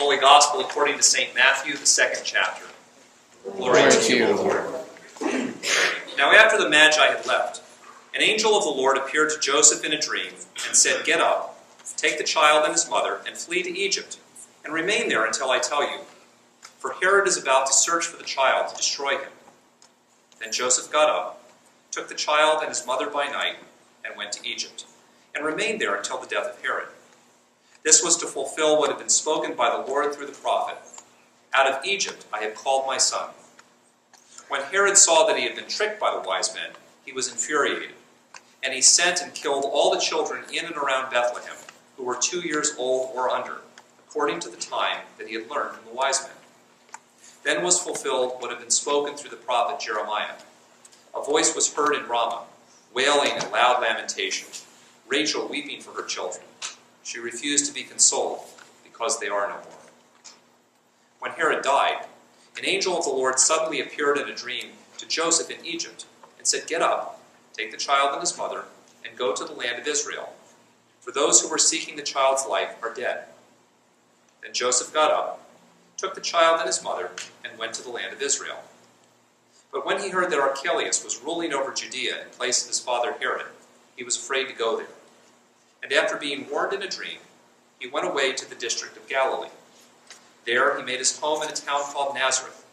Holy Gospel according to St. Matthew, the 2nd chapter. Glory to you, Lord. Now after the Magi had left, an angel of the Lord appeared to Joseph in a dream and said, "Get up, take the child and his mother, and flee to Egypt, and remain there until I tell you. For Herod is about to search for the child to destroy him." Then Joseph got up, took the child and his mother by night, and went to Egypt, and remained there until the death of Herod. This was to fulfill what had been spoken by the Lord through the prophet, "Out of Egypt I have called my son." When Herod saw that he had been tricked by the wise men, he was infuriated, and he sent and killed all the children in and around Bethlehem who were 2 years old or under, according to the time that he had learned from the wise men. Then was fulfilled what had been spoken through the prophet Jeremiah. A voice was heard in Ramah, wailing and loud lamentation, Rachel weeping for her children. She refused to be consoled, because they are no more. When Herod died, an angel of the Lord suddenly appeared in a dream to Joseph in Egypt, and said, "Get up, take the child and his mother, and go to the land of Israel, for those who were seeking the child's life are dead." Then Joseph got up, took the child and his mother, and went to the land of Israel. But when he heard that Archelaus was ruling over Judea in place of his father Herod, he was afraid to go there. And after being warned in a dream, he went away to the district of Galilee. There he made his home in a town called Nazareth,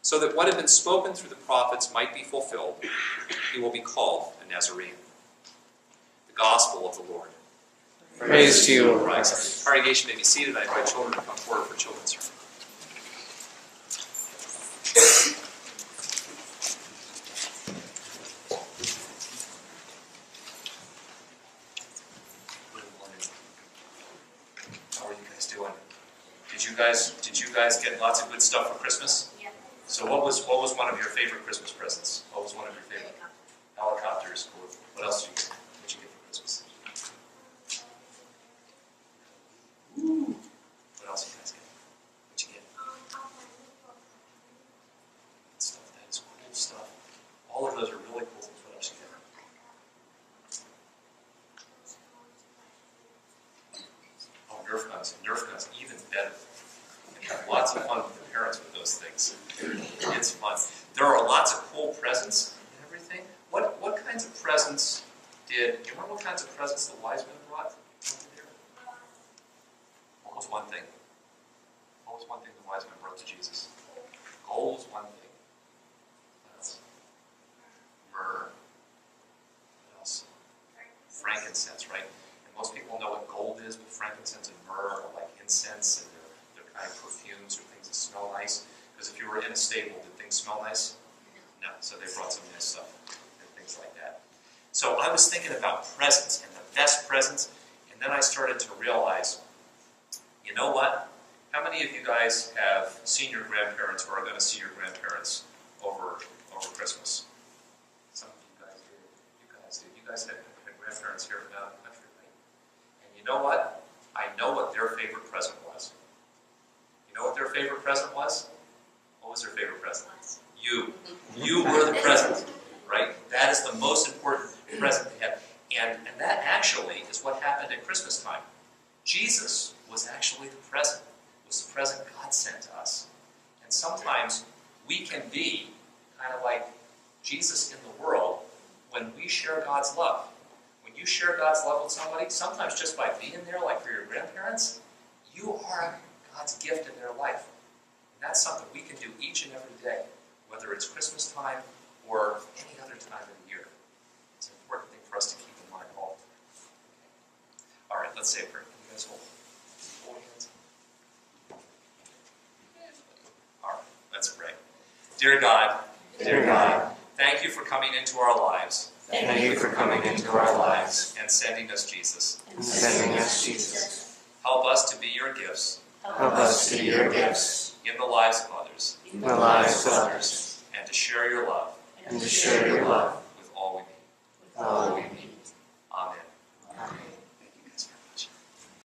so that what had been spoken through the prophets might be fulfilled. He will be called a Nazarene. The Gospel of the Lord. Praise to you, O Christ. Christ. Congregation may be seated. I invite children to come forward for children's sermon. Did you guys get lots of good stuff for Christmas? Yeah. So what was one of your favorite Christmas presents? What was one of your favorite? Helicopters. Cool. What else did you get? What did you get for Christmas? What else did you guys get? What'd you get? Stuff. That is cool stuff. All of those are really cool. What else did you get? Oh, Nerf guns. Nerf guns, even better. Have lots of fun with the parents with those things. It's fun. There are lots of cool presents and everything. What kinds of presents do you remember what kinds of presents the wise men brought? What was one thing? What was one thing the wise men brought to Jesus? Gold was one thing. What else? Myrrh. What else? Frankincense, right? And most people know what gold is, but frankincense and myrrh are like incense, and they're kind of perfumes or things that smell nice. Because if you were in a stable, did things smell nice? No. So they brought some nice stuff and things like that. So I was thinking about presents and the best presents, and then I started to realize, you know what? How many of you guys have seen your grandparents or are going to see your grandparents over Christmas? Some of you guys did. You guys did. You guys had grandparents here from out of the country, right? And you know what? I know what their favorite present was. You know what their favorite present was? What was their favorite present? You. You were the present, right? That is the most important present they had. And that actually is what happened at Christmas time. Jesus was actually the present. Was the present God sent to us. And sometimes we can be kind of like Jesus in the world when we share God's love. When you share God's love with somebody, sometimes just by being there, like for your grandparents, you are God's gift in their life. And that's something we can do each and every day, whether it's Christmas time or any other time of the year. It's an important thing for us to keep in mind all the time. All right, let's say a prayer. Can you guys hold hands? All right, let's pray. Dear God, thank you for coming into our lives. Thank you for coming into our lives and sending us Jesus. and sending us Jesus. Help us to be your gifts Help us to be your gifts in the lives of others in the lives of others and to share your love and to share your love with all we meet. with all we need.